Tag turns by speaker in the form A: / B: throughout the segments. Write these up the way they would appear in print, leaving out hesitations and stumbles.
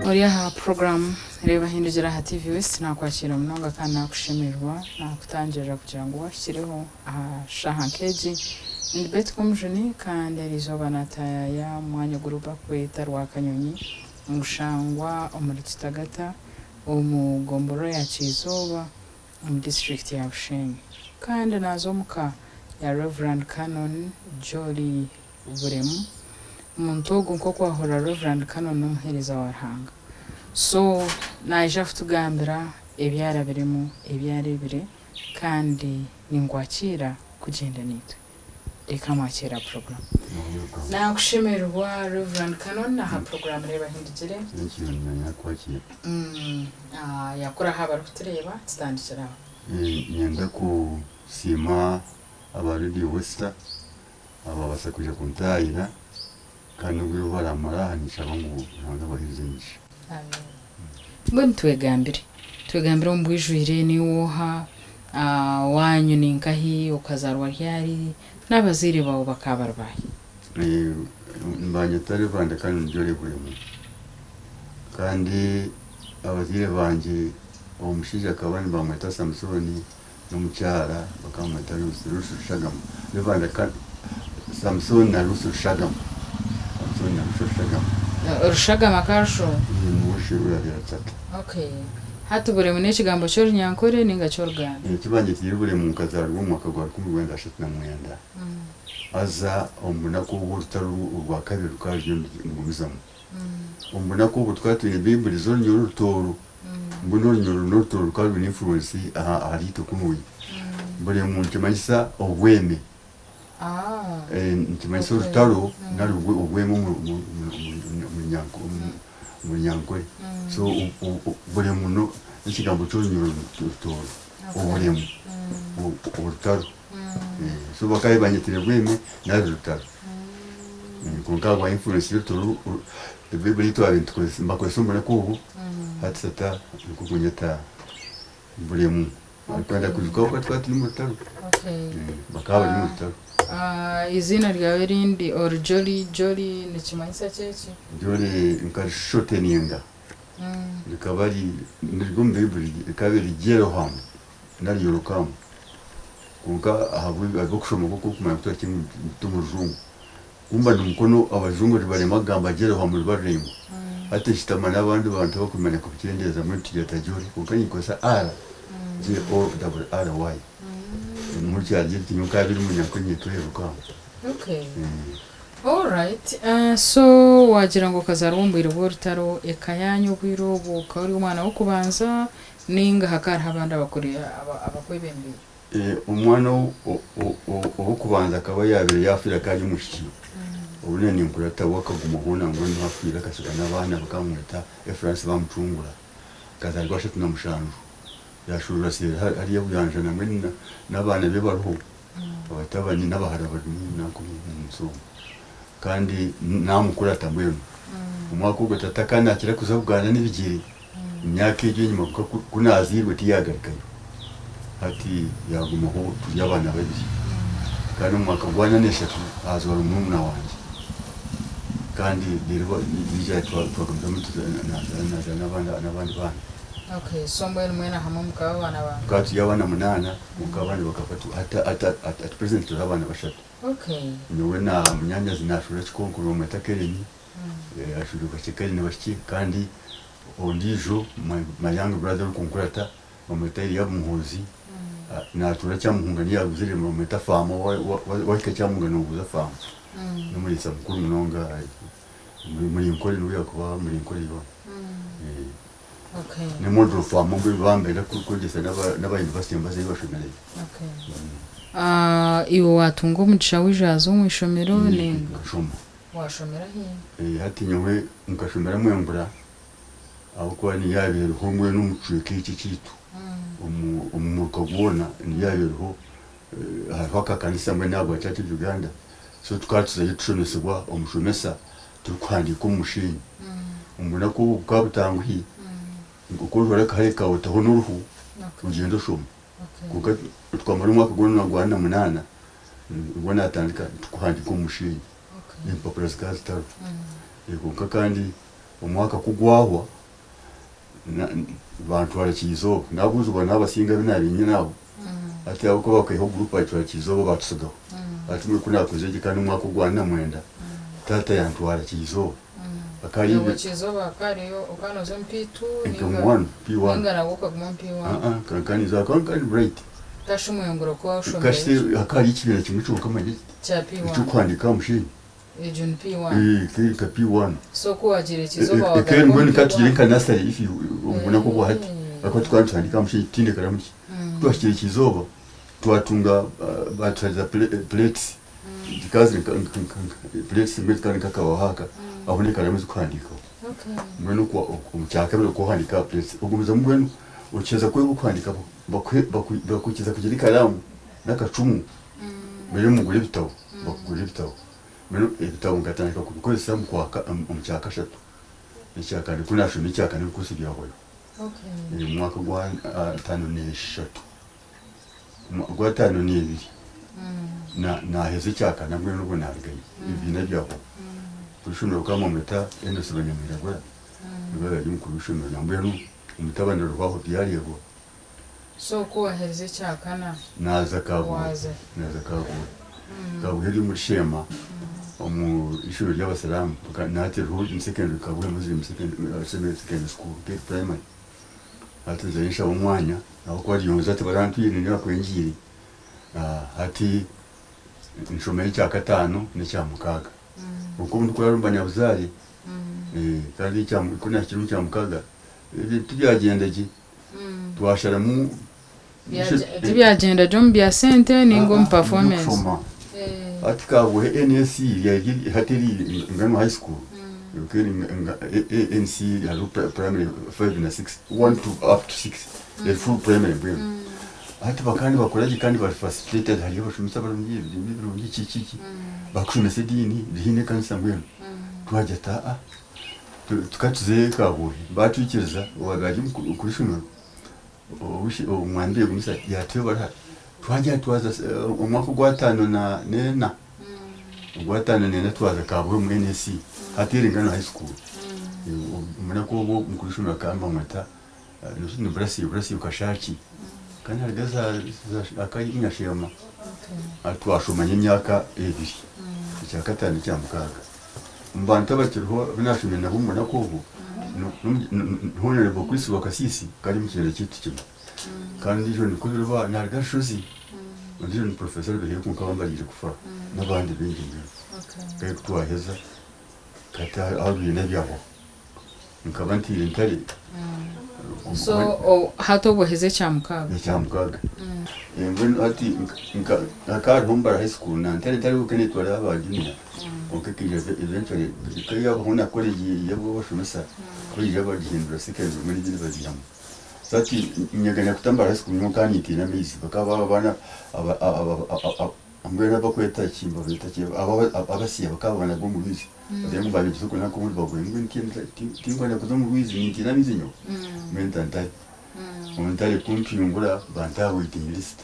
A: Oriya program reba hindukira ha TV West nakwakira munonga kandi nakushimirwa nakutangira kugira ngo washyireho shahankeji ndibet komjuni kandi arizoba nataya mwanya guruba kwita rwakanyonyi mushangwa muri Kitagata umugomboro ya Kizoba mu district ya Bushenyi kandi nazomuka ya Reverend Canon Jolly Buremu Muntogo nko kwahora Reverend Canon n'umuhereza wa Ruhanga so naje afutugambira ebyara birimo ebyare kandi ningwakira kugenda nito reka mwakira program nakushemerwa Reverend Canon na ha program reba hindukire
B: n'ikinyanya kwakira
A: yakora haba rutureba tandikira
B: nyenda ku sima abaridi Westa aba basakuje kuntayira kandi ubwo baramara hanisha bangu nanga bahizinje
A: mbona twegambire mbwijwire ni woha wanyu ninkahi ukazarwa ryari n'abazire bawo bakabarbaye
B: mbanye tari bande kandi njore buremu kandi abazire banje omushija kabani bamweta Samsoni n'umucyara bakamweta Rusushagama bivande kandi Samson na Rusushagama
A: Rushagama karsho
B: mushibura byatsata
A: okay hatubure mu nekigambo cyo nyankore ninga cyo ruganda
B: kibanje kiribure mu kazarwa mu mwaka gwa 2024 aza ombona ko urutaru urwa kabiri rukaje ngumizamo ombona ko butwatuye Bible zo nyuru toro mbuno nyuru no toro kalbi influence ari to kumuyi bure mu kimanyisa obweme ntimanyiso urutaru nari obweme mu nyankore so bure muno ikigambo cyo nyuru toro obweme urutaru so bakaye banyitire bweme nari urutaru kunka wa influence y'urutaru Bible ito abintu mbakoze mbona ko ubu hatsata kukunyeta buremu kwenda kuzuka twati mu rutaru bakaba ari mu rutaru
A: izina ryawe rindi or Jolly ni kimanyisa cyeki
B: Jolly nkashote ninga likabari ndigombe Bible kabiri Jeroham nari yorokam kunka ahabu agokushoma ko kumanya kutaki tumurungu kumba n'umukono abazungu bari magamba Jeroham barimo ate shitama n'abandi bantu bakumenya ko kirendeza muri tugeta Jolly kunka yikosa R JORRY muri cyaje tinyuka biri mu nyakonye tuheruka
A: okay all right so wagira ngo kazarumbuira borutaro ekayanyu bwirobo kari umwana wo kubanza ninga hakara habanda abakwebembe
B: umwana wo kubanza akaba yabire yafira kandi mushiki ubune ni nkurata wakaguma hona ngo ntafira kasuka n'abana bakamwita France bamucungura kazarwa shatu na mushanju yashurura se hari yabuyanja namwe n'abana be baruho abatabanye n'abahara bari nako munso kandi namukurata mwenu umwaka ugatata kandi akira kuzavugana n'ibigiri imyaka ije nyuma kunazirwe tiyagarikayo ati yagumaho tuyabana babiri kandi umwaka gwana neshatu azwa umwana wanje kandi dirwa nije twagomba mutuzana n'abandi bana
A: okay so mwena hamwe mukabana bana
B: kati yabana munana mukabana bakafatu at present turabana bashatu
A: okay
B: niwe na munyanya zinashura chikonkuru mu metakereni ashuru bakikereni bashiki kandi ondijo my young brother kunkurata mu metari ya muhozi na turacyamuhungani yaguzire mu metafama wake cyamungana ubuza fama no muri sabukuru munonga muri nkore n'uya kuba muri nkore yo
A: okay
B: ni model fama mbe bambera kugeza n'aba university mbaze bashomere
A: okay iwo watungo mugisha wijazo mu ishomero ni
B: gashoma
A: washomera he
B: hatinyowe mukashomera mwembura aho kwa ni yabere homwe n'umucuke iki kitu umuko kubona ni yabereho haka kanisa mwe nabo cyacu Uganda so twatse yitshomeswa umushomesa tukwandika umushini umuntu ko bwabutangwi uko bari kareka utaho n'uruhu ugenda shoma kuko twamara umwaka gona gwana munana ubona atandika tukwandika umushini impapuro zikazitaro kuko kandi umwaka kugwahwa bantu barakizo nabuzwa n'abasinga binabinye nabo ati uko bakweho group bakizo batusugaho ati muri kuna kuzeje kandi umwaka ugwana mwenda tata yantu barakizo bakari
A: bakizo bakariyo ukanoze mp2
B: P1
A: ngana woka mu mp1
B: kankani za kankani bright
A: tashumuyongoro ko shombe
B: kashi akari ikibera kimucuka amaje
A: cha P1
B: cyo kwandika mushi
A: ejun P1
B: ka P1
A: so ko wagire kizo bawaga
B: kandi ngoni katire kanasari ifi ubona ko bahati bakati kwandika mushi tinde karamuki twashire kizoba twatunga batwaza plates dikazi plates mbere kandi kakawahaka abone karamuzi kwandika mwenu kwa umucyaka bero kwandika plates ugumiza mwenu ukeza kwe kwandika bakukiza kugira ikaramu n'akacumu mbere mugure bitabo bakugure bitabo mbere ibitabo ngatandika kubikozesa mu kwaka umucyaka shatu icyaka ni kunasho n'icyaka ni kusigira hoyo ni mwaka gwa 5 n'eshatu gwa 5 n'ibiri na heze cyaka namwe n'ubwo nabigaye ibina byaho kushumira kwa mometa endo sebanyamira gwa bibaga mu kushumira namwe umutabana rwaho byariyego
A: so ko heze cyakana
B: naza kabu heri muri shema mu ishuri ry'abasalamu nate road in secondary kabu muslim secondary school get primary ati zaisha umwanya aho kwa yonza ati barantu yini ni bakwenjiri ati nshomeye cya gatanu ne cya mukaga uko umuntu kwarambanya buzari kandi cya kuna kintu cya mukaga tubyagendaje twashara mu
A: byagenda jom bya sente ningo performance
B: ati kabuhe NSC yagira hateri ngano high school ukiri NC ya primary 5 na 6 1 to up to 6 the full primary brim ati bakandi bakoraje kandi bari facilitated hariyo bashumisa barumye iki bakushumese dini dine kanisa ngweno twajata tukatuze kabuhe batwikiriza wagaje kuri shumiro umwambiye gumisa yatebara twajya twaza umwaka gwa 5 na nena gwa 5 nena twaza kabuhe mu NSC hatiri ngano high school umuna ko bo mukurishumira kamba mwata no Brasi ukashaki kandi hagaza akayi nyashema atwashumanye imyaka 2 icya gatanu cya mukaga mbanta bakiriho binashimye nabo mbona ko ubu none bo kwisi bakasisi kari mu kirere cy'iki kimwe kandi ejo nikozwe ba nagashozi ndi ni professor behe ku kabambagire kufa n'abandi bindi kai twaheza kata ari n'ibyaho nkabantire ntari
A: so hato boheze cyamukaga
B: mbona ati nka Rumbara high school na ntari ukene twara abajunior okekije eventually kaya hona college yabo bashumisa kuri yabo gihindura secondary muri bindi baziyamo sati nyaganya kutambara high school mukani tina mizi bakaba bana ambera bakweta chimba bita chiba abasiya bakaba bana go mubizi ndemu bali bisuko nako muri bagwe tingwa na kuzo mubizi ni tina mizi nyo menta ntai untale kumpiyungura banta waiting list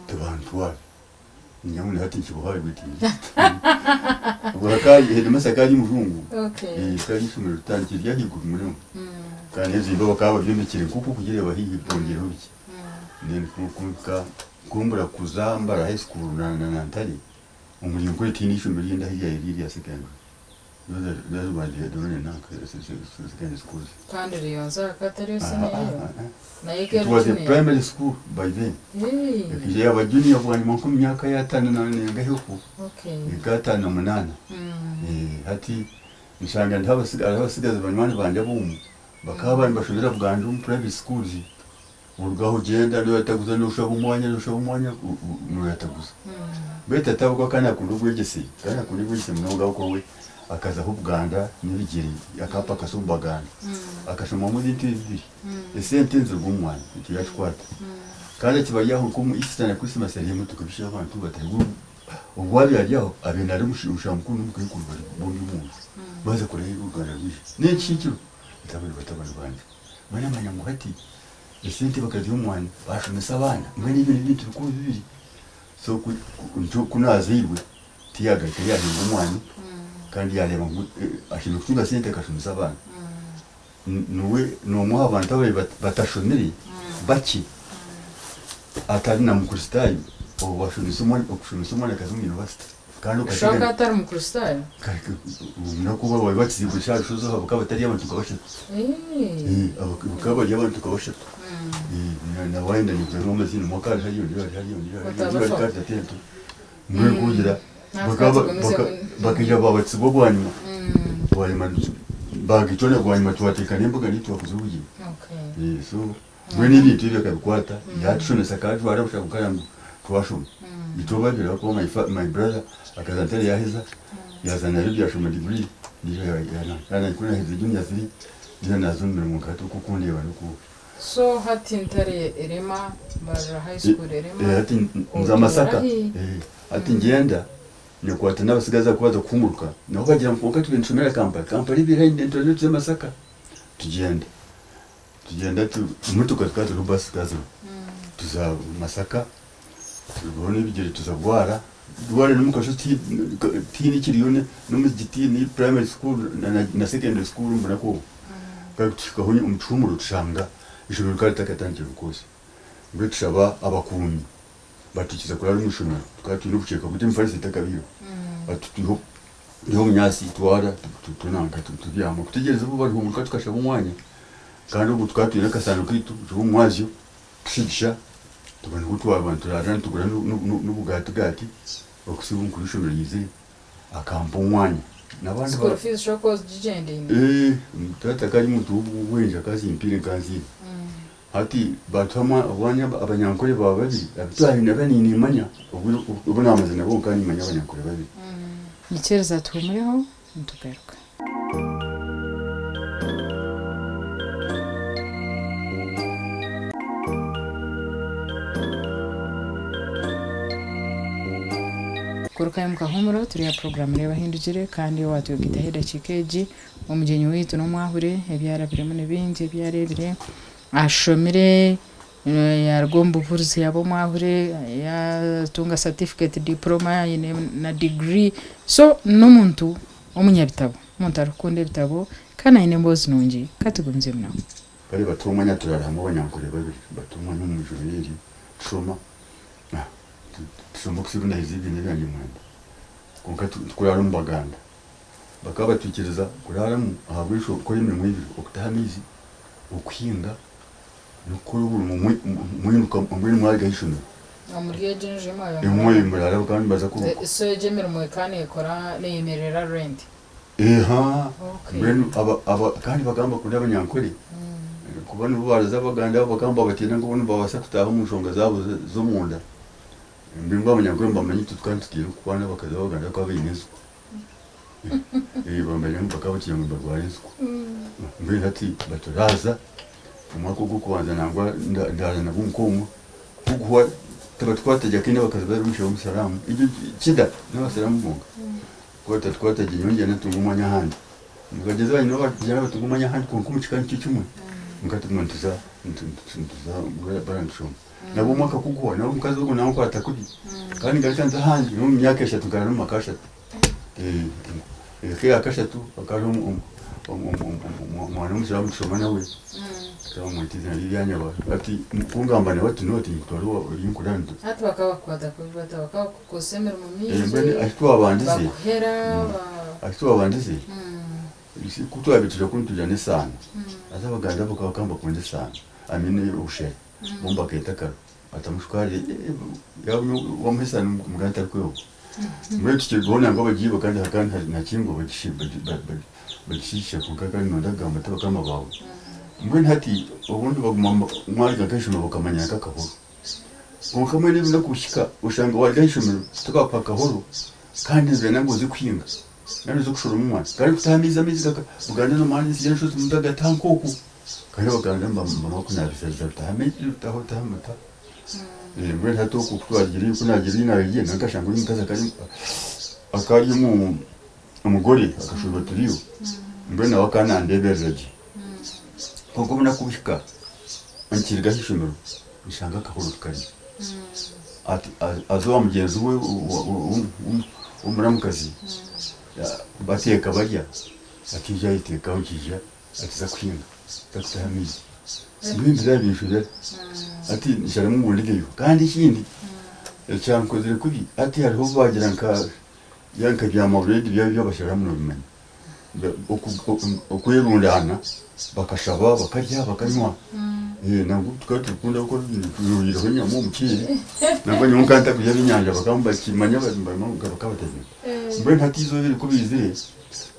B: tubantwa nyamune hati kibuhaye waiting list ubakaje hedemasakaje muzungu kari shumiro tanki yahigura muri kandi zibo bakaba byumikire kuko kugire bahiye bongera biki nene kuka kumbura kuzambara high school na ntari umurimo kuri tinisho mbirinde hirya ya secondary that's why they don't know secondary school
A: kandi riyaza katari sinayo na yeke
B: it was a primary school by then kije aba junior bwani mu myaka ya 5 na nenga huko ikata na 8 hati nshanga ndabasigaza banywana banje bumu bakaba bashobora kuganda mu private schools urugaho genda no yataguza no ushaka umwanya no yataguza beta tabuko kana kundugwegese kana kundugwegese mnoga uko we akaza hubuganda nibigiri akapa kasumbaganda akashoma mu zinti esentenze gumwana ikiyashkwata kandi kibayaho kumu Easter Christmas yari mu tukubisha abantu batari ubwari yajaho abena ari mushusha mukuru n'umukuru bombi munsi baza kure y'uruganda rwishi n'ikiki batabana banje bana ngo hati isenti bakazi umwana bashumisa abana mwene ibintu bikuru bibiri so kunazirwe tiyaga umwana kandi yareba ashino kutunga sente akashumisa abana nuwe nomuha abantu abaye batashomere baki atari na mukristayo ubu bashonise umwana akazi mu university kandi
A: ushaka atari mukristayo
B: nakuba bawe batsize sho habo kabatari abantu tukabashaka abakaba bari abantu tukabashaka na wenda ni byo amazina mu kare hariyo atento muri kugira bakija babatsi bo bwanyuma banyuma bagitone bwanyuma tuwatekana imbuga nitwakuze ubugi so mwene ibintu byo kabikwata yatushone sakati wara ushaka kukaya twashuma itoba bira ko my brother akazantele yaheza yazana ribya shuma degree niyo yana kuna hizo junior 3 ndio nazo mu kato kukundeba nuko
A: so hati ntare erema bara high school erema
B: hati nza masaka hati ngenda nyakwata n'abasigaza kubaza kumuruka naho bagira mu wakati b'inshomera kampani behind internet za masaka tugenda umutuka twazo rubas kazo tuza masaka tubone bigere tuzagwara duware n'umukasho tini kiriyone n'umuzigiti ni primary school na secondary school mbona ko gakutika honye umucumuro tushanga ijoro rikari takatangira ukose mbere tushaba abakumi batukiza kurara umushomero twati no kucheka kuti mfarisi takabiro batutiho niho myasi twara tunanga tubyama kutegereza bo bari mu tukashaba umwanya kandi ubu twatwira kasano kitu cyo mwazyo tushisha tubana gutwa abantu rarana tugura n'ubugati gati okusiba umukurishomero yize akampa umwanya nabandi
A: school fees shoko jigende
B: tata kari mutu wenja kazi impire kazi hati batama abanya abanyankore baba babiri abitwari nabani nimanya ubona amazina bo kandi nimanya abanyankore babiri
A: icyereza tumureho ntugaruka kuruka mu kahumuro turi ya program reba hindukire kandi watugita heda chikeji umugenyi witu no mwahure ebyara birimo nebinje byarebire ashomire yargomba uvuzi yabo mwahure ya tunga certificate diploma na degree so n'umuntu umunyabitabo umuntu arukunde bitabo kana ine mbozi nonje katugumze mna
B: bari batumanya turara mu banyankore babiri batumanya mu juriri shoma tusomokusibu na hizibi n'ibyanjye mwanda konka kurara mu baganda bakaba batukiriza kurara mu ahabwisho ko rimwe mu ibiri okutahamizi ukhinga nukuru mwinuka mwini mwari gahishuna
A: amuriye jenje mayo
B: imwe imurara kandi baza ku
A: so yemera mu kane ikora neyemerera rent
B: mbenu aba kandi bagamba kuri abanyankore kubona ubara z'abaganda bagamba batina ngo bona babasa kutaha mu nshonga zabo zo munda mbingo abanyankore bamenye tutwandi tugiye kubana bakaza baganda ko abinezo bamenye bakaba kiyango bagwarizwa mbenu ati baturaza umwako gukubanza nangwa ndazana bunkomo kuguwa tabatwatajya kinde bakaza bari bisho umusalamu ibyo kida n'abasalamu bunga ko tatwataje nyonje natungumanya handi mugageza banyino bajya batungumanya handi ko kumukikana cy'umwe mukatumwantuza baransho nabo umwaka kuguwa nabo mukazi wo nawo kwatakudi kandi ngalikanza handi no myaka 3 ngara no makasha ke akashatu akaro umwana umusalamu shomana we mwitiza lilianya bati kungambane bati noti twaro yinkurando
A: hati bakabakwata kubata bakakusemera mu mizi
B: mbene ashitwa abandize
A: bakuhera
B: ashitwa abandize isi kutwa bituje kuntujane sana asa baganda bakakamba kunde sana amine ushe bomba ketaka atamushwari yawo wamhesa muganta kweho mwe tukigona ngo bagiye kandi hakandi na kingo bagishisha kukaka nondaga amataba kama bawo mbene hati ubundi baguma mwari gakashima bakamanya kakahoro ukamwe n'ibintu kushika ushanga wagashima tukapa kahoro kandi zena ngo zikwinga nari zo kushura mu mwana kandi kutamiza mizi buganda no mani sije nshuti mutaga tankoku kandi baganda mama ko nabiseza tamizi utaho tamata mbene hato kutwagira yuko nagira inagiye nagashanga uri mukaza kari akari mu umugore akashura turiyo mbene wakana ndebereje koko muna kubishika ankirga hishimiro bishanga kahoro tukari ati azo mugenzi we umuramukazi bateka barya akija iteka ukija atiza kwinga takutamizi ibintu byabishuje ati nsharamu bundigeyo kandi ikindi cyankozere kubi ati hariho bagira yanka bya maburedi byo bashara mu bimenye okuyerundana bakashaba bakarya bakanywa nabwo tukaba dukunda gukora ibintu nyamo mukiri nabwo nyumukanta kujya binyanja bakambakimanya barimo garukabateze mbe ntatizo biri kubizire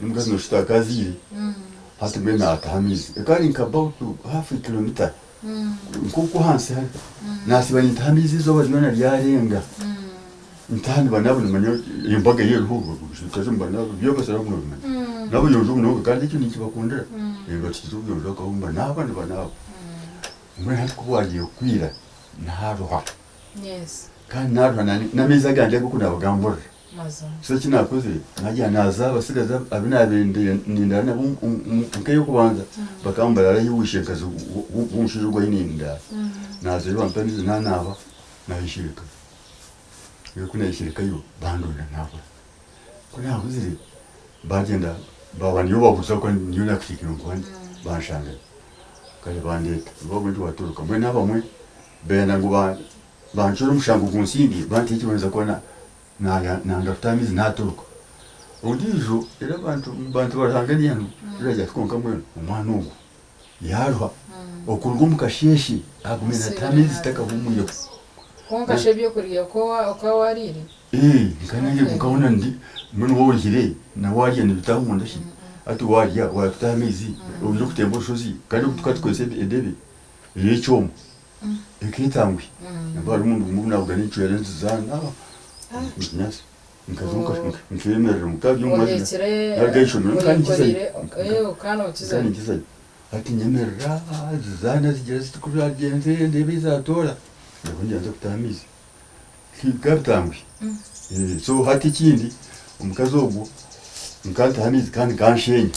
B: nimugazi no shitakazire hati mbe natahamizi kandi about half a kilometer kuko hansi hari nasibanye tahamizi zo bariona ryarenga ntandi banabona manyo imbaga yeruhu kazumba nabo byo basara mu bimenye nabo yojo no kandi cyo niki bakundira ngo kizubu yojo kahumba nabandi banabo mwe hati kubagiye kwira naruha
A: yes
B: kandi naruha nameza ganje ko kunabagambura
A: mazo
B: so kinakoze najya naza basigaza abinabende nindana mkeyo kubanza bakambara yiwishe kazi umushije gwa ininda naze bampanize nanaba nayishirika yo kunayishirika yo bandona nabo kuna kuzire bagenda babaniyo babuza ko niyo nakikira ngwandi banshanga kale bandeta bobo ndi waturuka mwe nabamwe bena ngo banchura mushango kunsindi bantiki banza kona nanga kutamizi naturuka udijo era bantu baranganya rajya tkonka mwe umwana ugo yarwa okurugo mukasheshi agumena tamizi takavumuyo
A: konka shebyo kuriye ko warire
B: kananye kukaona ndi munu wowe hire na waje ni bitahu mundashi ati warya watamizi ubyo kutembo shozi kandi tukatwese edebe yechomo ekitangwi nabari umuntu nabwo n'icyo yarenzana nyasi nkazunka nkemera mukabyo mwaje nagaisho kandi kizaye
A: ukana ukizaye
B: ati nyemera zana zigira zitukura genze ndebe zatora ndabonye nza kutamizi kigabtangwi so hati kindi umukazi ogu nkanta hamizi kandi kanshenya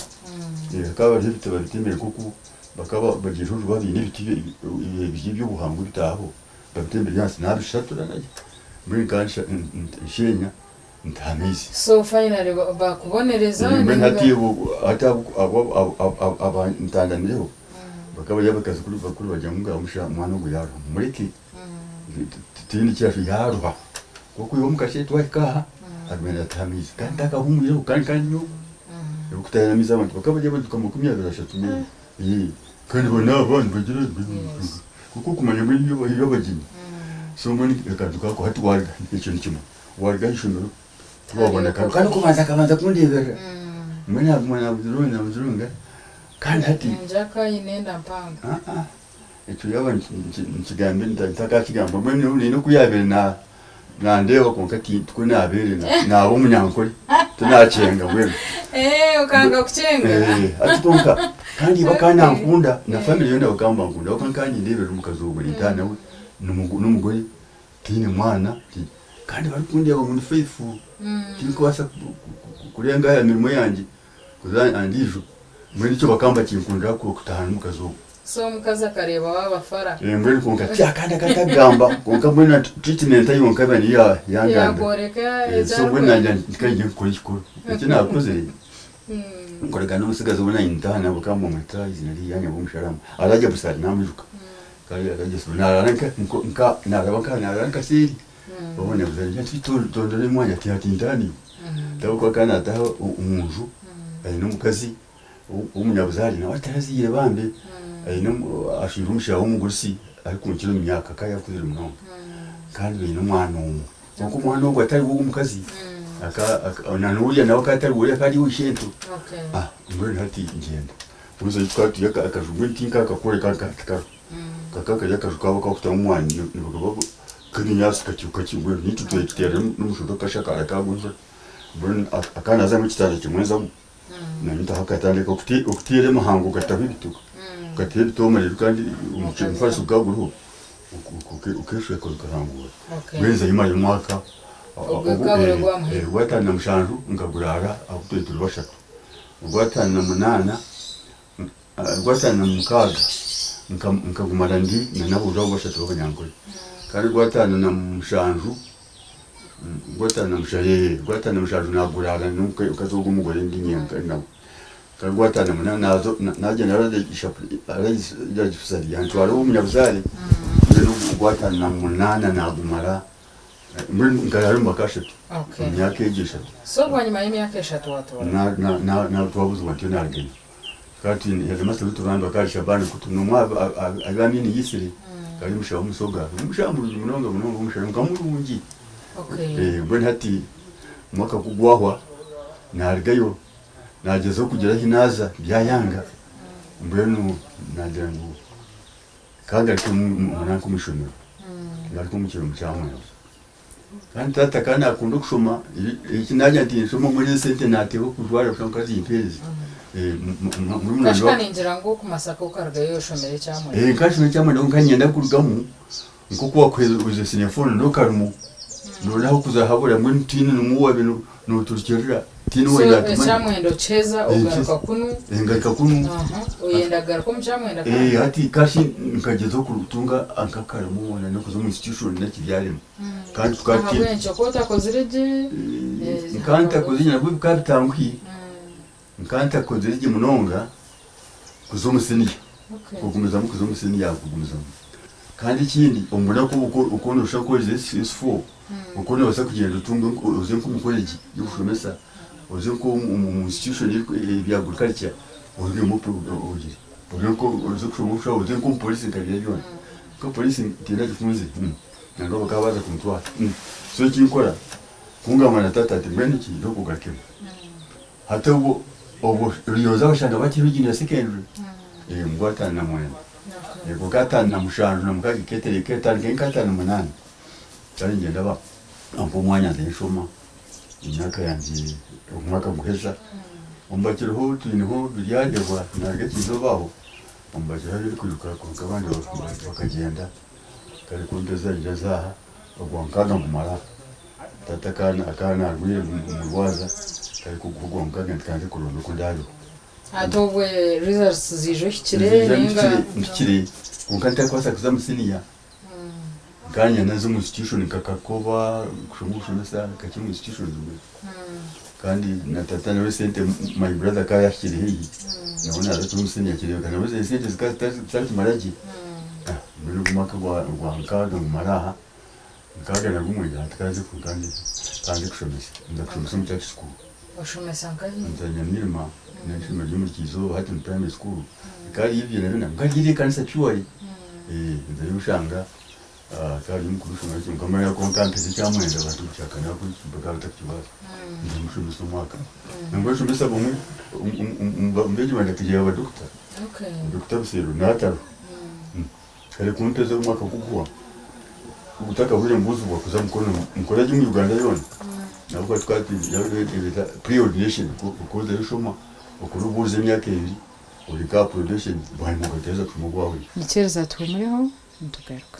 B: akaba rifite babitemere kuko bakaba bagishuje babine ibiti byo buhangu bitaho babitemere yansi nabishatura naje muri kansha shenya ntamizi
A: so finally bakubonereza
B: mbe ntatibo aba ntandanireho bakaba yabakaza kuri bakuru bajya mu ngamusha mwana ngo yaro muriki tindi cyasho yaruha kuko yo mukashe twakaha agenda tamizi kandi akahumire kandi yo ukutayamiza abantu bakaba baduka mu kumya birashatumye kandi bona abantu bagira kuko kumanya muri yo bagini so mboni kaduka ko hatu warga icyo nikimo warga ishunduru wabona kandi kubanza kundebera mwana buzurunga kandi hati
A: njaka inenda mpanga
B: icyo yaba nkigambe ntakakigamba mwe no kuyabera ndeba konkati twinabere nabo umunyankore tunacenga wewe
A: ukanga kucenga
B: ati konka kandi bakana nkunda na family yonda bakamba nkunda bakankanyi ndebera mukazugo litana we n'umugore tine mwana kandi barikundiye ngo muri faithful kinko basa kurenga ya mirimo yanjye kuzana andijo muri cyo bakamba kinkunda ko kutahana mukazugo
A: so mukaza kareba wabafara
B: mbere konka cyakanda katagamba konka mbona treatment ayo nkabani yanganda
A: yagoreka
B: so mbona njye kuri kiko icyo nakoze nkorega no sigaza ubona indana bakamba mu trays nari yanya bumsharama araje busari namujuka kali araje naranka naranka siri babone buzari tondore mwanya tyati ndani tabuko kana taho umuntu ari no mukazi umunyabuzari nawe atarazire bambe ashirumusha umugurisi ariko nkiro myaka kayakuze runo kandi bino mwana umwe kuko umwana wo atari wo umukazi nanuriya nawe katari wo yakari wishento ngore hati ngenda uzo twatu yaka akajugwe tinka akakore kaka yakajuka bakakuta umwana nibagabo kandi nyasi kacyuka cyungwe nitutuye kitera n'umushudo kashaka akagunza burn akana za mu kitanda kimweza nanyita hakatandika ukutire muhango gatabituka katebe tomere kandi umucyo mfashe ubwaguru ukeshe ko karangura weza imari mwaka watana mushanju ngagurara akuteturu bashatu watana munana watana mukaga nkagumara ndi nabo bashatu b'abanyankore kandi watana na mushanju watana mushaye watana mushanju nagurara nuko ukazoga umugore ndi nyenga nawe kagwatana muna nazo naje narade ishapu arayisari yantwara umunyabuzari rero gwatana na munana nagumara muri ngararo makashatu myaka egisha
A: so bwanyuma y'imyaka 3 watora
B: na twabuze watyo narageni kati yazimasa bituramba kasha bana kutunumwa agamini yisiri kali mushaho musoga mushambu munonga mushaho ngamurungi bwe hati mwaka kugwahwa narigayo nagezo kugera hinaza byayanga mbwenu nagira ngo kanga kumuna kumishomero ngari kumukiro mucyamwe kandi tata kana akunda kushoma iki najya ati nshoma muri sente nateho kujwara kushaka zimpezi
A: muri munangira ngo kumasaka ukaragayo yoshomere cyamwe
B: kashomere cyamwe ndo nkanyenda kurugamu nko kuwa kweze sinefone ndo karumu ndo naho kuzahabura muri tini numuwa bintu no turikirira tini wenda
A: tumanye cyamwendo cheza ugaruka kunu
B: ngaruka kunu
A: uyendagara ko mucyamwenda
B: hati kashi nkagezo kurutunga ankakaramu wona no kuzo mu institution nakibyarimo kandi tukati
A: abencho kota kozirege
B: nkanta kuzinya bwo kapitangwi nkanta kozirege munonga kuzo musini kugumiza mu kuzo musini yakugumiza kandi ikindi umuna ko ukono ushako is for ukono wasa kugenda utunga uze ko mukoleji y'ushomesa uze ko mu institution ya agriculture uze mu ugire uze ko uze kumusha uze ko police ngari yone ko police tira gifunze nando bakabaza kumutwara so kinkora kungamana tata ati mbene ki ndo kugakema hata ubo riyoza bashanga bakibigina secondary ngwata na mwene kukata na mushanu na mukagi ketere ketari kenkata na munani cyari ngenda ba ampo mwanya ndishoma imyaka yanjye umwaka muheza umbakiriho twiniho biryagezwa narge kizobaho umbakira ari kwiruka ku kabandi bakagenda kare kundeza jazaha ogwankaga mumara tatakana akana arwire umurwaza kare kugwankaga kandi kurundo kundaro
A: atobwe results zijohikire ninga
B: nkiri unkanta kwasa kuzamusiniya ganya nazo mu institution kakakoba kushumushumesa kakimu institution kandi natata nawe sente my brother kaya kiri hiyi naona ari kumusiniya kiri kana wese sente zikatatu maraji muri kumaka kwa nkaga mu maraha nkaga na gumwe yatakaze kugandi kandi kushumesa ndakushumesa mu church school
A: washumesa nkahi
B: nzanya mirima nashima muri kizo hati mu primary school kali hivi na nina ngajiri kanisa chuari nzayo ushanga kali mkurushuma cyo ngoma ya konkampisi cyamwenda batuchaka nako mpaka batakibaza ndumushumisa mwaka ngomshumisa bomwe mbeje wanda kijeya ba doctor doctor Sero nataro kale kunteza mwaka kugwa utaka bure mbuzu bwa kuza mkoraji mu Uganda yone nabwo twati yawe pre-ordination kukoza yushoma ukurubuza imyaka ibiri uri ka production bwa mugoteza kumugwawe
A: nikereza twemuriho ndugaruka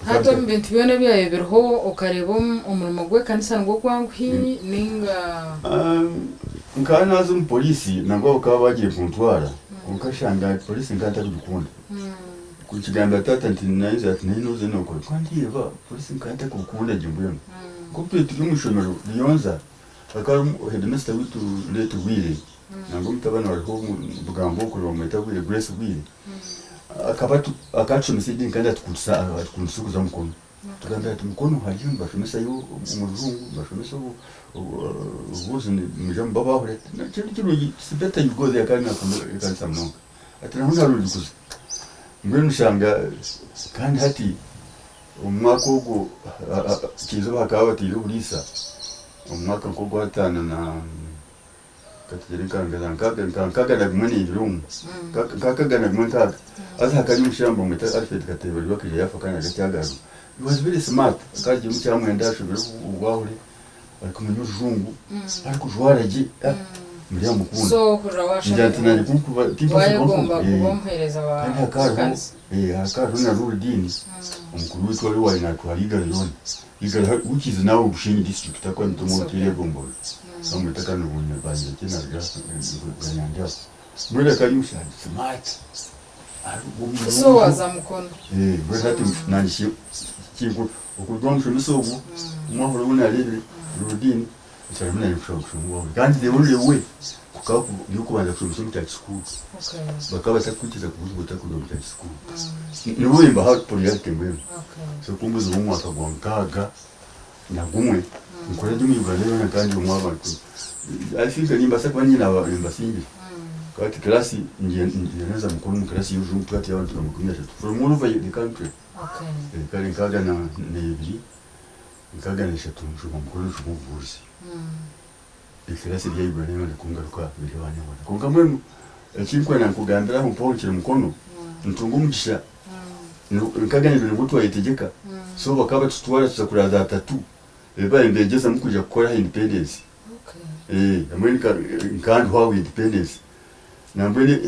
A: hato mbintu byone byayeberho ukareba umurimo gwe kanisa ngo kwangwi ninga
B: nkana zo polisi nabo bakaba bagiye kuntwara ukashanga polisi ngata kudukunda kukigamba tata nti naiza ati ninoze noko kandi yeva polisi ngata kukunda jimbuyemo kupe tumushomero liyonza akari headmaster witu letu wili nango mtabana waliho bugambo ko bamwita wili Grace wili akabatu akacumisa kandi tukunsukuza mukono tuganda ati mukono hariyo bashomesa yo umuzungu bashomesa ubuzi mujamba bahure nakiri sibeta yugoze yakana kanisa mnonga ati naho narulikuza mbere nshanga kandi hati umwaka ugo kizo bakaba batiro burisa umwaka ko gwatana na katirika ngana na gumani ibirungu kakagana gumani kaga aza kari mushamba mwita Alfred Katebari bakije yafakana gacyagaru he was very smart kaje mu cyamwenda ashobora ubwahure ariko mu rujungu ariko jwaraje muri amukunda
A: so kurawasha
B: njyatina kukuba
A: bagomba kubompereza
B: abantu akaru na rudini umukuru witwa ari wari natwariga yone igara ukize nawe ubushinyi district akwa ntomo kire gombo samutaka n'ubunya banje kinarga ganyanja muri kayusha smart
A: so waza mukono
B: bwe hati nanshi kingu okudonjo misogo umwahoro bunalebe rudini cyarumuna y'ushobora kandi de uri we kukaku yukubanza kusoma cya school bakaba takutiza kubuza kudomo cya school niwe imba how project ngwe so kumbuza umwaka gwa nkaga na gumwe nkora jumi Uganda na kandi umwaba afika nimba sakwa nyina aba imbasimbi kati klasi ngeneza mukuru mu klasi y'uju twati y'abantu bamukumya from all over the country kali nkaga na nebiri nkaga na shatu mukuru cy'ubuvuzi iklasi ya Uganda na kungaruka bilibanya wana kungamwe chinkwe na kugambira mu ponche mukono ntungumugisha nkaga ni bintu twayitegeka so bakaba tutwara tuzakuraza atatu eba imbegeza mukuja gukora independence America kandi how independence nambere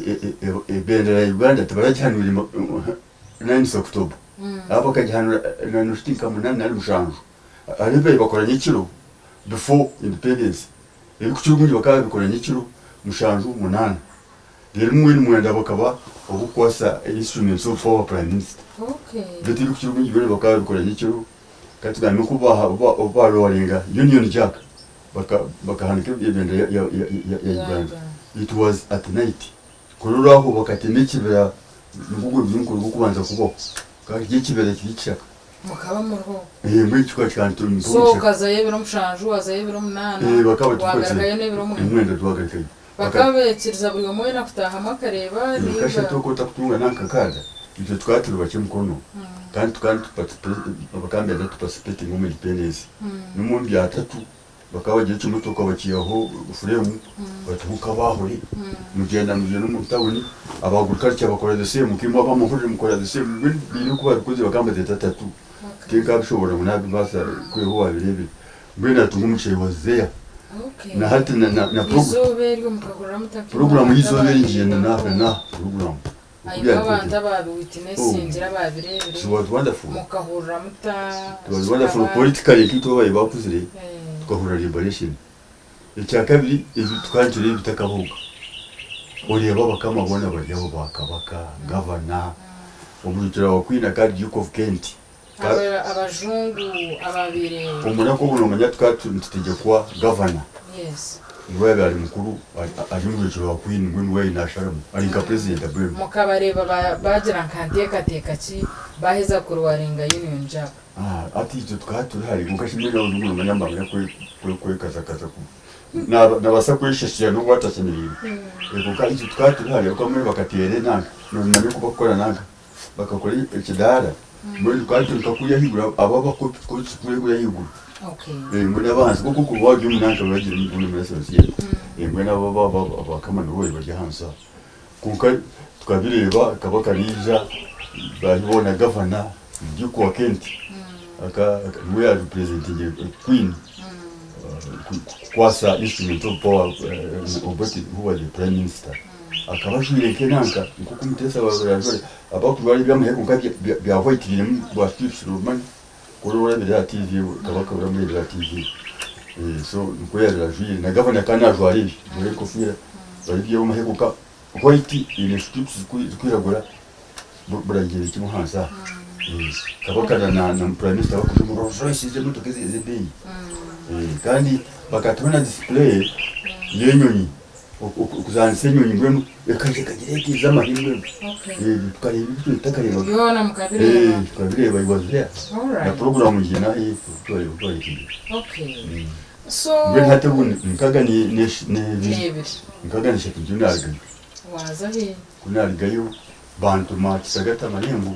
B: bendera ya Uganda tabarajyanura 9 October abo kajyanura na nustinka munana ari mushanju aribe bakoranye kiro before independence kucyugunye bakaba bikoranye kiro mushanju munana rero mwini mwenda bakaba obukwasa instruments of power prime minister beti kucyugunye bere bakaba bikoranye kiro katika nukuba roaringa Union Jack bakahanika ibenda ya Uganda. It was at night kurura aho bakatemekibera ngugo byunkuru kubanza kubo kandi kibera kicaka
A: mukaba murho
B: muri cyane turi
A: so kazaye biro mushanju wazaye biro munana
B: bakaba
A: wagaragaye ne biro
B: mwenda duhagarikaye
A: bakabekiriza buri umwe nakutaha makareba
B: niba kashe toko takutunga nankakada ibyo twaturu bake mukono kandi bakambe na participate mu independence n'umundi atatu bakabaje cyumuto ko bakiyaho frame batuka bahuri mugenda mu tabuni abagurukari bakora the same kimba bamuhuje mukora the same biri kuba bikoze bakamba tetatu kinga bishobora munabi basa kweho wabirebe mbena tungumuce wazeya na hati na program izoberi ngiyenda na program
A: ayibanda babi witness injira babirebere
B: it was wonderful
A: mukahura muta
B: it was wonderful politically kito bayibakuzire tukahura liberation icyakabiri izi twanjire bitakavuga ureba bakama bona bajyaho bakabaka governor umujura wa Queen Card Duke of Kent
A: abajungu ababire
B: umuna ko buno manya twatutegekwa governor
A: yes
B: niwe bari mukuru ari umujura wa Queen ngwe nasharamu ari nka president abwe
A: mukabareba bagira nkandeka ki baheza kuruwarenga Union Jack
B: ati icyo twaturi hari mukashimira n'umuntu manyambanga kwe kaza ku nabasa kwishishira no gwatakeneye ego ka icyo twaturi hari uko muri bakatere nanga none kubakora nanga bakakora ikidara muri twaturi kakuya higura ababa ko kuri higura ngo nabanze kuko kubaje umunanga bagira n'ibintu muri sosiye ngo nabo bakamana boye bajya hansa kuko twabireba kabaka rija bahibona governor Duke wa Kent we are representing Queen kwasa instrument of power who was the prime minister akabashire kenanka kuko mutesa babirajore abakurwari byamaheko ngabye byavoitire mu bwastifs roman kurora bya TV kabaka uramwe bya TV so nkwera juri na governor kana jwari muri kofira bari byo maheko ka white in strips kwiragura burangire kimuhansa kabaka na prime minister bakujumura Royce muto keze zebei kandi bakatubona display yenyonyi ukuzanse nyonyi ngwenu ekaje kagireki zamahimwe tukari bitu takareba
A: yona mukabire
B: kabire bayibazya na program ngina tore kindi
A: so
B: ngwe hatabuni nkaga ni nkaga ni shetu junarga
A: wazahi
B: kunargayo bantu ma kisagata manembo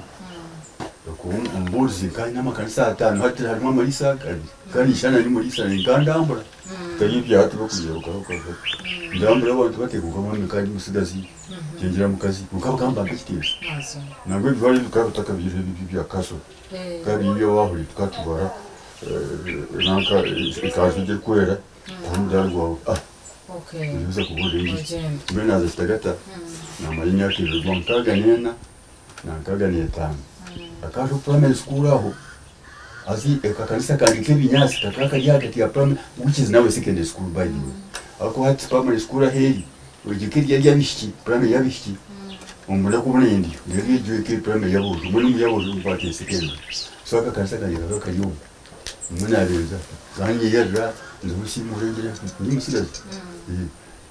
B: umbuzi kandi n'amakanisa atanu hati harimo amarisa kandi ishana ni muri isa ngandambura tayibya hati bakuyeruka ndambura abantu bateguka mu kandi musigazi cyingira mu kazi ukabagamba mbikitse nangwe bwari tukabutaka bije bibya kaso kandi iyo wahuri tukatubara nanka ikaje kwera ndalwa nizo kubode ingi bena za stagata na malinya kile nkaga nena na nkaga ni etano akaje primary school aho azi kakanisa kandike binyasi kakaka yake ya primary which is now secondary school by the way ako hati primary school aheri ugikiri yari yabishiki primary yabishiki umule kubona indi ngeke je ke prime yabo umule yabo ubate second so aka kansa kanye ka yo umuna abeza kanye yera ndushimo rengere ni musigaje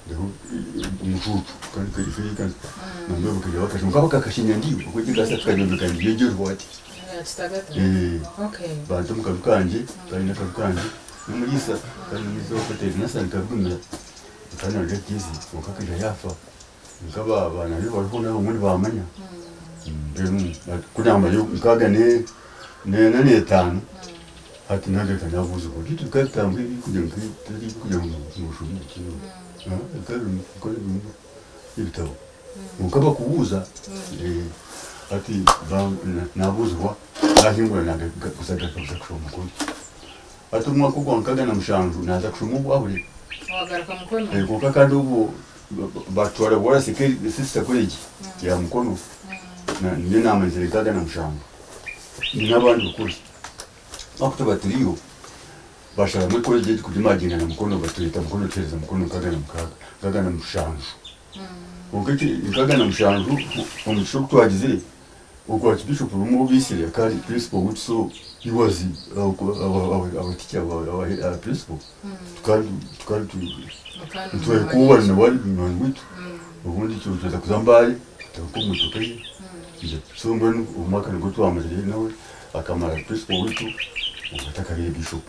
B: ndaho umufutu kandi kari kan nando bakaje bakashe mukaba kakashinya ndi uko gigasa tukajya kandi yeje rwati
A: okay
B: bantu mukabukanje kandi nakabukanje numuyisa kandi nizo hotel nasa nkabumira kandi ngakizi ukakija yafa nkaba abana bibo barikona umuntu bamanya kunamba yo nkaga ne nane tano hati nage kanavuze ko gitu katamwe kujya mu shuri kintu kandi ibitabo ukaba kubuza ati nabuzwa ahingura nage kusaga kushoma ko ati umwaka ko nkaga na mushanju naza kushoma ubwabure
A: wagaruka mukono
B: kuko kandi ubu batwara bora sikeri sister college ya mukono na ni nama nzirikaga na mushanju ni n'abandi ukuri akuta baturiyo bashaka muri college kudimagina na mukono baturita mukono tereza mukono kaga na mushanju ukiti kaga na mushanju umushoko twagize uko archbishop rumo bisire kari principal which so he was our teacher our principal tukari tuwe kuwa na wali mwana wetu ubundi tuza kuzambali tukumu tukaye so mbona umwaka ngoto amarire nawe akamara principal wetu ukataka ile bishop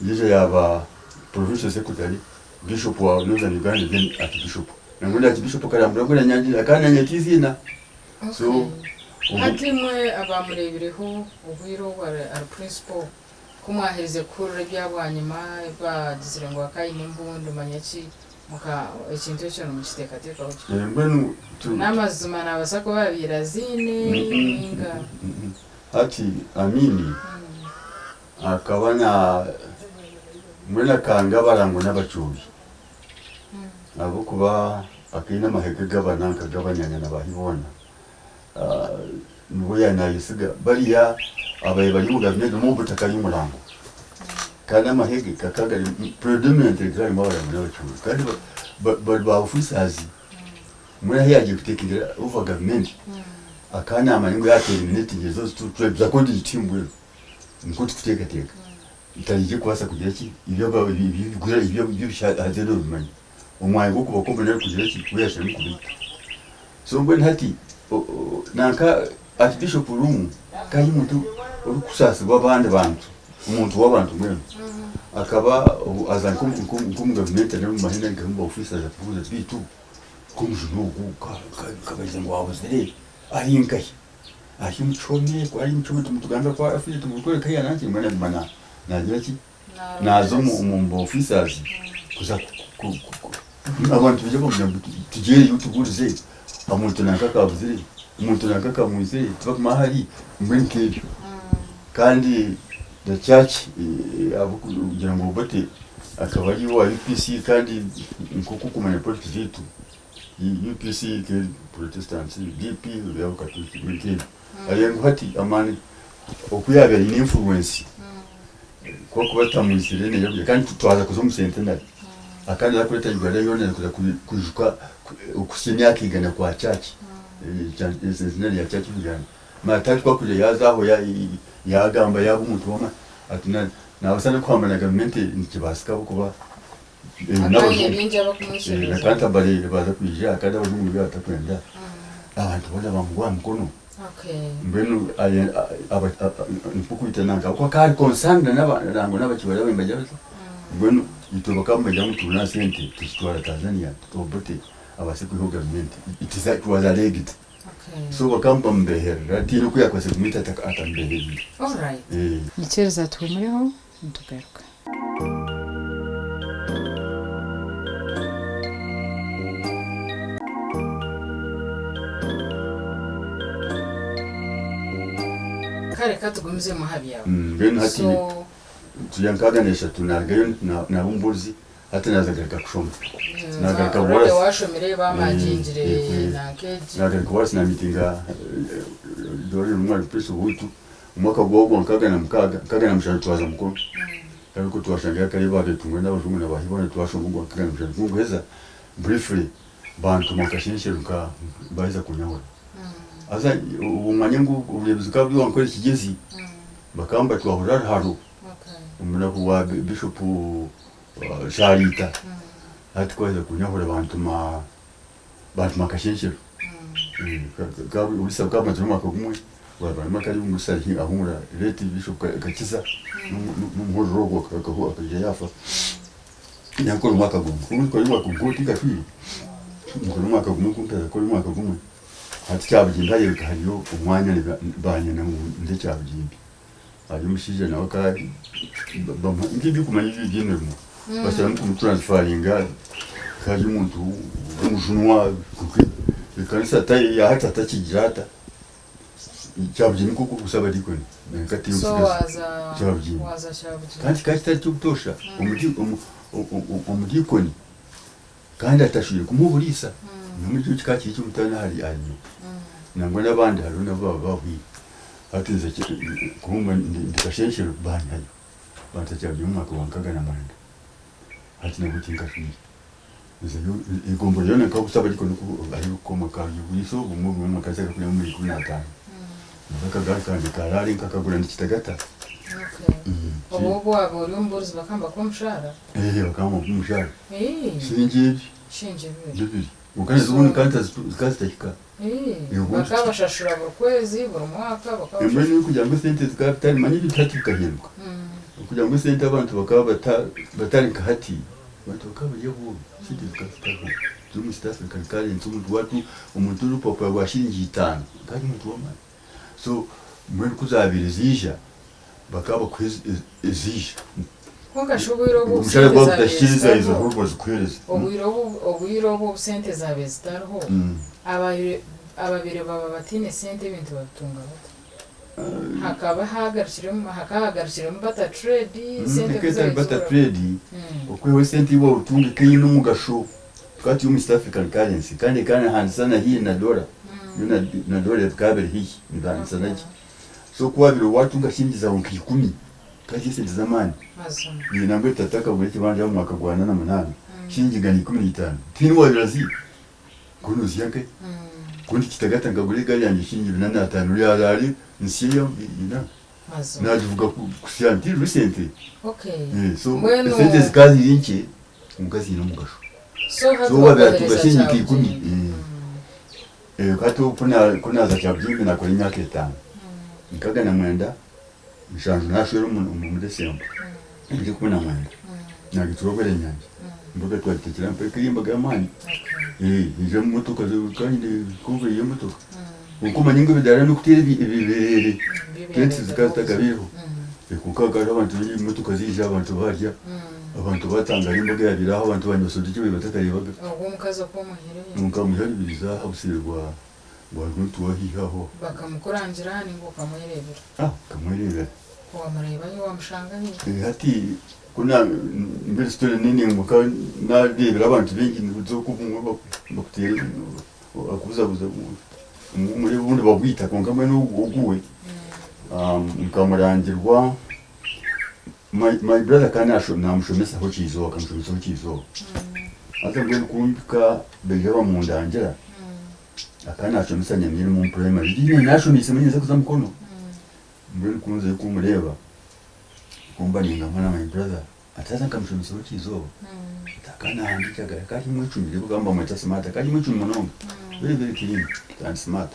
B: yije yaba provincial secretary bishop wa Northern Uganda then archbishop na ngunda archbishop kala mrangura nyanji akana nyatizina so
A: hati mwe abamurebireho ubwiro wa principal kumwahirize kuri byabwanyuma bagizire ngo akayi nimbundo manyaki muka ikintu cyo mu kitekateka uko
B: mbenu
A: namazuma nabasako babirazine inga
B: hati amini akabana mwena kanga barango n'abacubi abo kuba akina mahege gabana kagabanyanya nabahibona nubo yanayisiga bariya abaye bari mu gavumenti mu butaka y'umurango kandi amahege kakagari predominantly gari mabara n'abacubi kandi ba officers muri yaje gutekereza over government akana amaningo yatera iminete ngezo tuza ko ditimwe nkuti kutekateka itarije kwasa kugira ki ibyo bigura ibyo byashazero bimanyi umwaye go kuba kombona kugira ki kuyasha n'ukubita so mbona hati nanka archbishop room kandi muntu uri kusasa babande bantu umuntu w'abantu mwene akaba azankum government na mu mahina ngamba officers atubuza bitu kumjunugu kabaje ngo wabuzere ahinkai ahimchome kwa ahimchome tumutuganda kwa afite tumukore kaya nanki mwana mana nagira ki nazo mu officers kuza abantu bije ko tugere yutuburize amuntu nakaka abuzire umuntu nakaka muze tubamahari mwenke kandi the church abukugira ngo bote akaba ari wa UPC kandi nkuko kumanya politics yetu UPC ke Protestants DP ya Catholic mwenke ayengo hati amani okuyabera ni influence kwa kubata mu isirene yo kandi twaza kuzomusentenda akandi akureta yugara yone kuza kujuka ukusinya kigana kwa church ya church bigana matatu kwa kule yazaho ya gamba ya umuntu wama atina nabasana kwamana government nikibasika kuba nakanta bari baza kwijya akada bazungu byatakwenda abantu bada bamugwa mukono mbenu nipukuita nanga kwa kari konsanga n'abantu n'abakibara bembaje mbenu itoboka mbaje mutuna sente tustwara Tanzania tutobote abasiku ho government it was alleged so bakamba mbehera tiro kuyakwase kumita atambehera
A: all right nichereza tumureho ntugaruka kare katugumize muhabi yawe
B: mbenu hati tuyankaganisha tunagayo na umbuzi hata nazagaruka kushoma nagaruka
A: bora washomere bamagingire nakeji
B: nagaruka bora na mitinga dore umwari peso hutu umwaka gwogo kaga na mshana twaza mukuru kandi ko twashanga kare bage tumwe n'abazungu n'abahibona twashomugwa kaga na mshana ngweza briefly bantu makashinishiruka baza kunyahura asa umanye ngo ubuyobozi bwabyo wankora ikigezi bakamba twahura haro umuna kuwa bishop Sharita hati kwaza kunyahura bantu makashinishiru gabu ubisa kama tuma kumwe baba makari umusari ahura leti bishop kakiza n'umuhoro akaho akaje yafa yakora umwaka gumwe ko umwaka gumwe tikafiri ngo umwaka gumwe kumpera ko umwaka gumwe hati cyabugimba yeka hariyo umwanya banye na nde cyabugimba ari mushije nawe ka ngibi kumanya ibintu bashyira mu transferinga kaje umuntu umujunwa kanisa tayi ya hata takigirata cyabugimba kuko gusaba dikoni kati cyabugimba kandi kachi cyubutosha umudikoni kandi atashuye kumuburisa n'umujyi kaki cy'umutana hari anyo nangwa n'abandi hari nabo bavuye hatinze kumba ndikasheshero banyayo bantacyabye umwaka wankaga na manda hati na gutinga shuri bizayo igombo yone ka gusaba ariko ari ukomoka yubiso umuntu makaza kunya muri 15 bakagara kandi karari kakagura ndikitagata
A: obo abo urumbuzi bakamba ko mushara
B: bakamba ko mushara
A: shinje
B: ukane zubuni kanta zikazitahika
A: bakabashashura buri kwezi buri mwaka
B: bakabashashura imwe kugira ngo sente zikabitari manyi bitatu bikahinduka kugira ngo sente abantu bakaba batari kahati abantu bakaba yeho sente zikazitahika tumu staff kalikali ntumu watu umuntu rupopo wa shilingi 5 kandi umuntu wama so mwe kuzabira zija bakaba kwezi zija
A: Konga shubiro bo
B: umushara bwo dashiriza izo ahubwo zikwiriza
A: obwiro bo sente zabe zitarho ababire baba batine sente ibintu batunga hakaba hagarishiremo bata trade sente
B: keza bata trade okwewe sente ibo utunge kiyi n'umugasho twati yo East African currency kandi hansana hii na dola na dola kabiri hii ndansana so kwa vile watu ngashingiza onki 10 kazi sente zamani ni nambe tataka buri kibanja mu mwaka gwa 8 shingi gani 15 tini wa Brazil kuno ziyake kundi kitagata ngagure gari yanjye shingi 85 yari nsiyo ina najuvuga kusianti recently so sente zikazi yinki mukazi no mugasho so wabera tugashingi 10 kato kuna za chabjimbi na kwa imyaka 5 nikaga na mwenda mishanju nashwero mu December ndi kubona mwenda nagiturobere nyanje mboga twatekera mpeke yimbaga yamani ije mu motoka kandi kuve iyo motoka uko manyingo bidara no kutira ibirere tete zikatagabiho kukaga abantu y'imotoka zije abantu barya abantu batanga imboga yabiraho abantu banyosoje cyo bibatakaribaga
A: ubwo mukaza ko muhereye
B: mukamuhera biriza habusirwa abantu wahihaho
A: bakamukurangira ningo kamuherebera
B: kamuherebera
A: ko amureba yo wamushanga ni
B: hati kuna mbere story nini muka narebera abantu bengi zo kuvumwa bakutera akuzabuza muri bundi babwita kongamwe n'uguwe mukamurangirwa my brother kana namushomesa ho kizo akamushomesa ho kizo atangwe kumbika bejaba mu ndangira akana ashomesa nyamire mu primary dine nashomisa manyeza kuza mukono mbere kunze kumureba kumba ninga mwana my brother ataza kamushomesa ho kizo takana handikaga kati mu 10 rero gamba mwita smart kati mu 10 mononga very clean and smart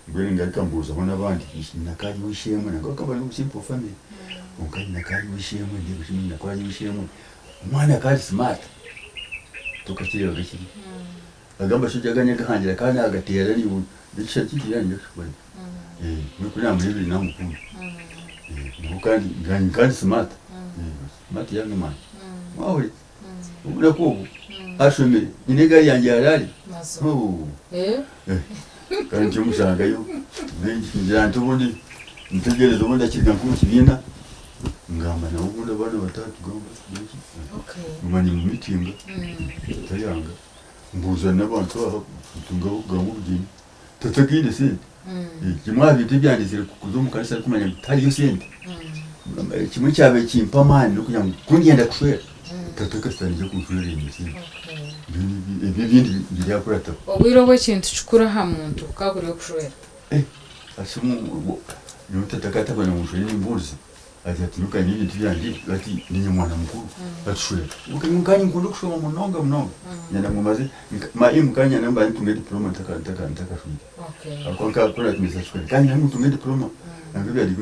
B: mbere ngarika mbuza bona bandi nakari wishemwe nakaba ari simple family ukari nakari wishemwe ndi gushimina nakari wishemwe umwana kari smart tukakiriyo gakiri agamba shujaganya gahangira kana agatera ni bisha kigira nje kubona nuko namuri biri namukuru kandi kandi smart smart yangu man wawe ubura ko ashomere inega yanjye yarari kandi mushanga yo benshi njanto bundi ntegereza ubundi akirika ku kibina ngamba na ubundi bana batatu gomba umani mu mitinga tayanga mbuza n'abantu aho tunga gamu bugini tatagire sente kimwa bite byandizire kuzo mu kanisa kumenya tari yo sente kimwe cyabe kimpamani no kunya kungenda kushwera tataka sanje ku shwera ni sente ibi bindi byakora ta
A: obwiro bw'ekintu kikura ha muntu kaguriyo kushwera
B: asimu yutataka bana muntu n'imbuzi ati nuka nini tuyandi ati ninyi mwana mukuru batushwera ukanyukanye nkundu kushoma munonga nyana mumaze mukanya namba ntunge diploma taka shwira akonka kula kimisa shwira kanya ntunge diploma nangabe ali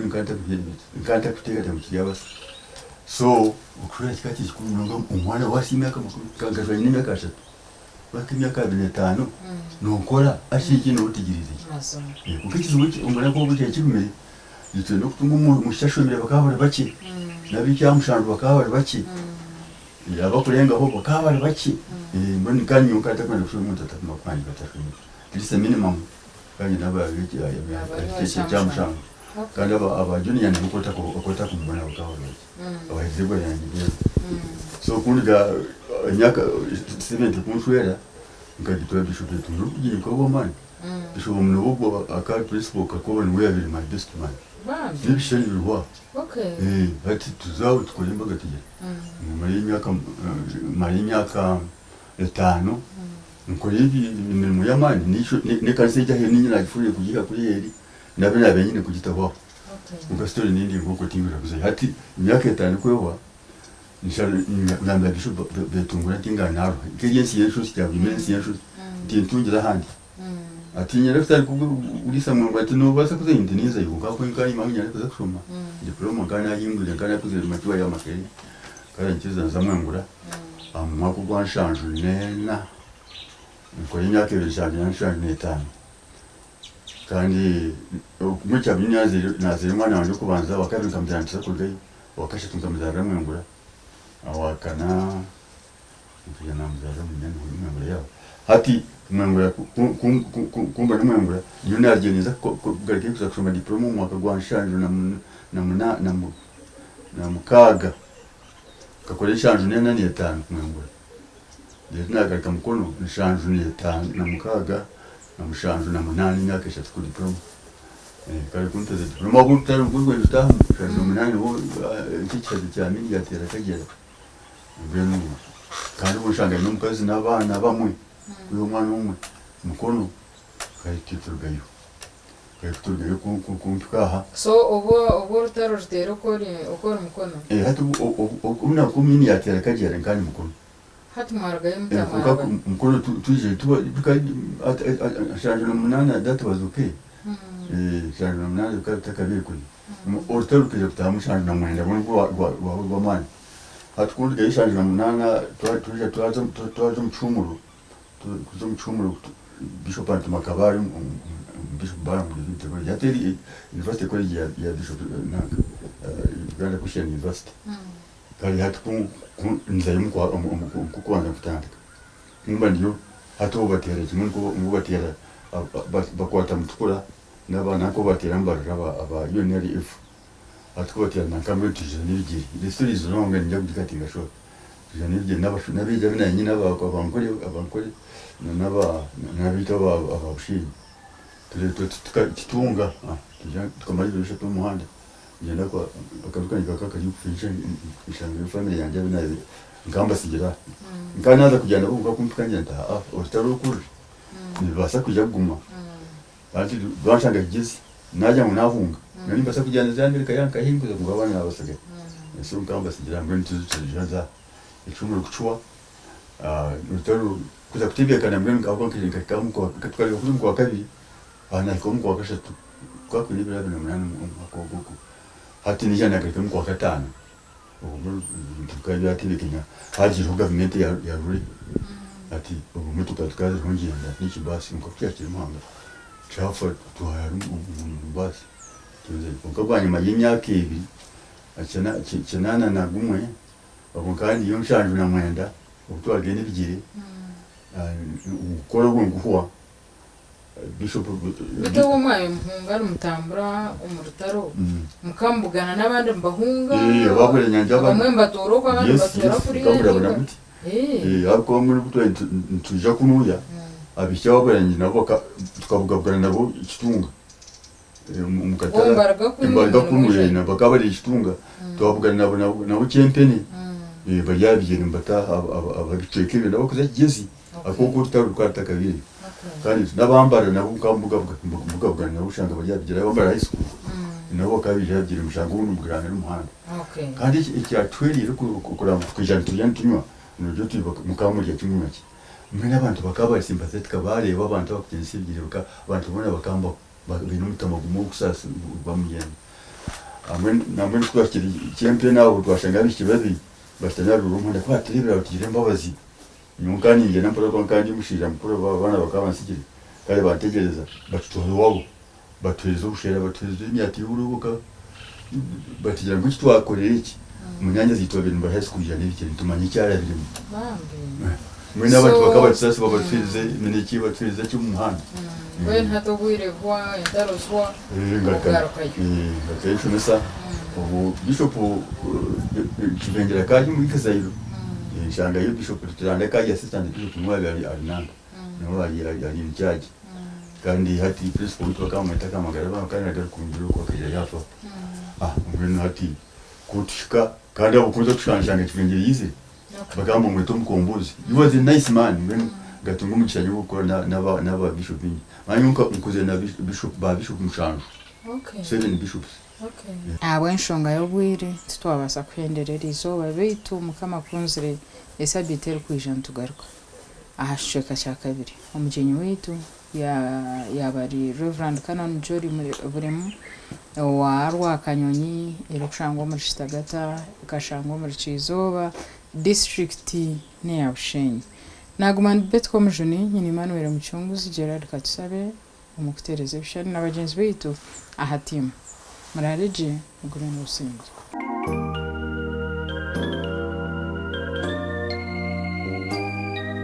B: nkanta kuteka tamukiriya basi so ukura kikati kikuru nonga umwana wasimyaka mukuru kangazwa n'imyaka 3 bakimyaka 5 nokora ashiki notigirize kukikizuki umwana ko buteye kirume yitwe no kutunga mushashomera bakabara baki nabicyamushandu bakabara baki abakurenga ho bakabara baki mboni kanyi ukata kwenda kushoma mutata makwani batashomera ndise minimum kanyi nababiki cyamushandu kandi abajuniya nibukota kumubona bakabara baki abahezego yanjye so kundiga nyaka 70 kunshwera ngagitwa bishop tuzo kugiye ko bomani bishop mnubo akal principal kakoba ni we abiri my best man bishani birwa ati tuzawo tukolimba gatiye mari myaka 5 nkore imirimo y'amani nisho ne kanse jyahe ninyi nagifuye kugiha kuri yeri nabe nyine kugitaho ugastori nindi ngoko tingira kuze hati myaka 5 kwewa nshamba bishop betungura tingana keyensi yensho sitya bimensi yensho tintungira handi atinyera futari kugurisa mu ati no basa kuze indiniza yuka ko inka imanya ariko zakushoma diploma kana yingure kana kuze matuwa ya makeri kana nkiza zamwangura amako gwanshanju nena ko imyaka 5 kandi mucya binyaze nazire mwana wanje kubanza wakabika mbyandisa kugayi wakashe tungamuzara mwangura awakana kujana muzara munyana mwangura yao hati mwangura kumba mwangura nyuna argeneza garike kushoma diploma mwaka gwanshanju na mukaga kakoresha shanju nena ni 5 mwangura ndina garika mukono shanju ni 5 na mukaga na mushanju na 8 myaka 3 ku diploma kare kunta diploma gutara gurwe dutaha shanju 8 wo ikicaje cyane yatera kagera ngeno kandi bushanga n'umukazi n'abana bamwe uyo mwana umwe mukono kare titurugayo kukaha
A: so obo rutaro rutero ukora mukono
B: hatu una kumini yatera kagera kandi mukono
A: hatu maragaye mutamara
B: mukono tuje tuba shanju 8 datu bazuke shanju 8 ukatakabiri kuri orutaro kuje kutamu shanju 9 ngo mwana hatukundi gaishanju 8 twaje mchumuru bishop anti makabari bishop baram ndiko yateri university college ya bishop nanga Uganda Christian University kali hatuku nzayimu kwa kukuanza kutandika nimba ndiyo hatu batera kimwe ko batera bakwata mutukura n'abana ko batera mbarira aba UNRF atkubatera nakamwe tijaniye the is wrong and njya kudikatinga sho tijaniye nabija bina nyina abankore nabita ababushiri tutunga tukamaliza bishato muhanda ngenda kwa akaruka nikaka yufisha ishanga family yanje binabe ngamba sigira nkanaza kujyana kuvuga kumpikanye nta otarukuru nibasa kujya guma ati bashanga gizi najya mu navunga nari mbasa kujyana za Amerika yanka hinguza kugabana n'abasage so ngamba sigira ngo ntizuzaza icumuro kuchwa nutaru kuza kutibia kana mbere ngabo kiringa kamuko katwali kwa kabiri ana ikomuko wakashatu kwa kulibira bina mwana akogoko hati nijana kwa katano ubu tukajya tibikenya haji government ya ruri ati ubu mutuka tukaza hongenda niki basi ngo cyakiri muhanga chafa tuharu basi tuze ukabanye y'imyaka 2 kinana na gumwe abukandi yo nshanju na mwenda ubutwage n'ibigire ukora guhuwa bishop
A: bito umwaye muhunga mutambura umurutaro mukambugana nabandi mbahunga
B: bakore nyanja
A: bamwe mbatoro kwa bandi batora kuri
B: ako muri gutwa tuja kunuya abishya bakoranye nabo tukavugabwana nabo ikitunga umukatara imbarga kunuye nabo kabari ikitunga twavugana nabo chempeni baryabigena mbata ababiceka ibintu abakoze kigezi akoko tutaru kwata kabiri kandi nabambara nabo kambuga nabo ushanga baryabigira bambara high school nabo kabijabira umushanga w'umugurana n'umuhanda kandi icyatwerire kuramba kujana tujana tunywa n'uryo tuba mukamurya kimwe mwe n'abantu bakaba sympathetic bareba abantu bakugenza baka abantu bona bakamba bintu mutamagumo kusasa bamugenda namwe twakiri champion nawo twashanga bikibazi batanyara urumunda kwa telebera utire mbabazi nyungani nge nampora kandi mushira mukuru bana bakabansikire kandi bategereza batutoza wabo batweza ushera batweza imyati y'urubuka batigira ngo twakorera iki munyanya zitwa ibintu bahese kujana ibikiri tumanye cyara birimo mwe n'abantu bakabatsasa babatwize imineke batwize cyo mu muhanda
A: we ntatogwiregwa indarozwa
B: ngakayisho nesa ubu bishop kibengera kaji muri kazayiro shanga yo bishop turanda kaji assistant bishop mwaga arinanga naho ari incharge kandi hati principal tukamwita kamagara bakana kumjiro kwa kaje yafa mwe hati kutushika kandi abukunze tushanga kibengera yize bagamba mweto mukombozi you was a nice man when gatunga umucyanyi gukora n'aba bishop binyi manyuka mukuze na bishop mushanju 7 bishops
A: abwenshonga yobwire tutwabasa kwenderera izoba bitu mukama kunzire esabitero kwijana tugaruka ahasheka cya kabiri umugenyi witu yabari Reverend Canon Jory buremu warwa kanyonyi irushangwa muri Kitagata ikashangwa muri Kizoba district ne yabushenye nagumana betko mujuni nyine Emmanuel Muchunguzi Gerard Katusabe umukutereze bishani n'abagenzi bitu ahatima murareje mugurana ubusinzi